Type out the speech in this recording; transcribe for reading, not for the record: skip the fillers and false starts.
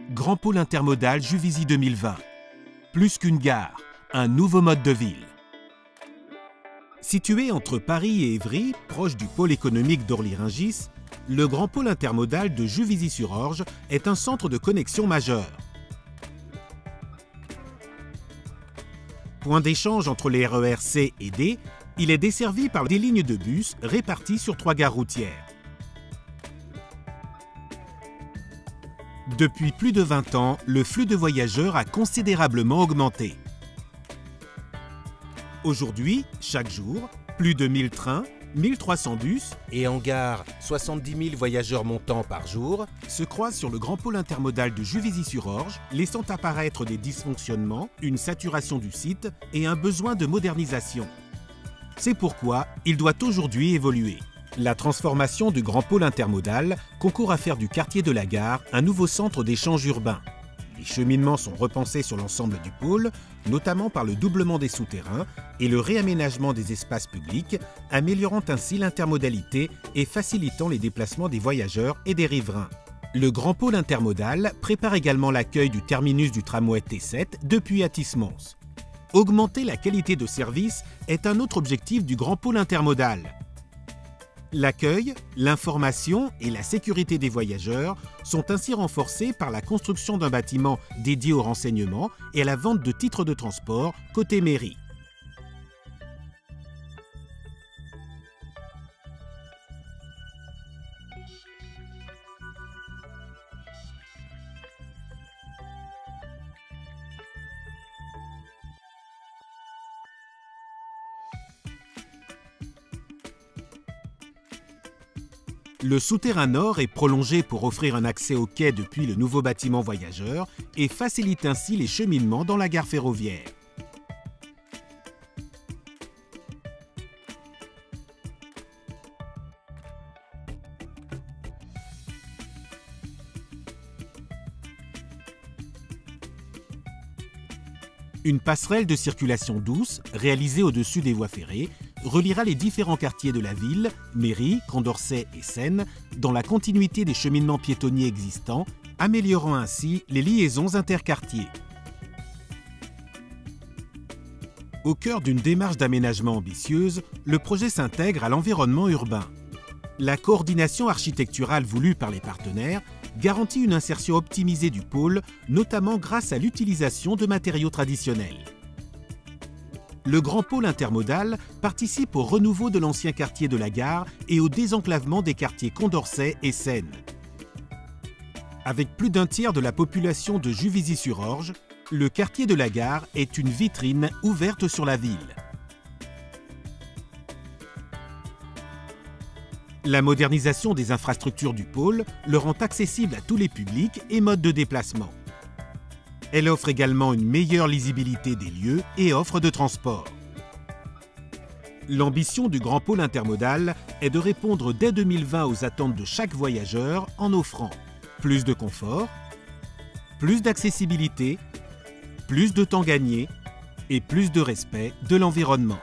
Grand pôle intermodal Juvisy 2020. Plus qu'une gare, un nouveau mode de ville. Situé entre Paris et Évry, proche du pôle économique d'Orly-Rungis, le grand pôle intermodal de Juvisy-sur-Orge est un centre de connexion majeur. Point d'échange entre les RER C et D, il est desservi par des lignes de bus réparties sur 3 gares routières. Depuis plus de 20 ans, le flux de voyageurs a considérablement augmenté. Aujourd'hui, chaque jour, plus de 1000 trains, 1300 bus et en gare, 70 000 voyageurs montants par jour se croisent sur le grand pôle intermodal de Juvisy-sur-Orge, laissant apparaître des dysfonctionnements, une saturation du site et un besoin de modernisation. C'est pourquoi il doit aujourd'hui évoluer. La transformation du grand pôle intermodal concourt à faire du quartier de la gare un nouveau centre d'échange urbain. Les cheminements sont repensés sur l'ensemble du pôle, notamment par le doublement des souterrains et le réaménagement des espaces publics, améliorant ainsi l'intermodalité et facilitant les déplacements des voyageurs et des riverains. Le grand pôle intermodal prépare également l'accueil du terminus du tramway T7 depuis Athis-Mons. Augmenter la qualité de service est un autre objectif du grand pôle intermodal. L'accueil, l'information et la sécurité des voyageurs sont ainsi renforcés par la construction d'un bâtiment dédié au renseignement et à la vente de titres de transport côté mairie. Le souterrain nord est prolongé pour offrir un accès au quai depuis le nouveau bâtiment voyageurs et facilite ainsi les cheminements dans la gare ferroviaire. Une passerelle de circulation douce, réalisée au-dessus des voies ferrées, reliera les différents quartiers de la ville, Mairie, Condorcet et Seine, dans la continuité des cheminements piétonniers existants, améliorant ainsi les liaisons interquartiers. Au cœur d'une démarche d'aménagement ambitieuse, le projet s'intègre à l'environnement urbain. La coordination architecturale voulue par les partenaires garantit une insertion optimisée du pôle, notamment grâce à l'utilisation de matériaux traditionnels. Le grand pôle intermodal participe au renouveau de l'ancien quartier de la gare et au désenclavement des quartiers Condorcet et Seine. Avec plus d'un tiers de la population de Juvisy-sur-Orge, le quartier de la gare est une vitrine ouverte sur la ville. La modernisation des infrastructures du pôle le rend accessible à tous les publics et modes de déplacement. Elle offre également une meilleure lisibilité des lieux et offres de transport. L'ambition du grand pôle intermodal est de répondre dès 2020 aux attentes de chaque voyageur en offrant plus de confort, plus d'accessibilité, plus de temps gagné et plus de respect de l'environnement.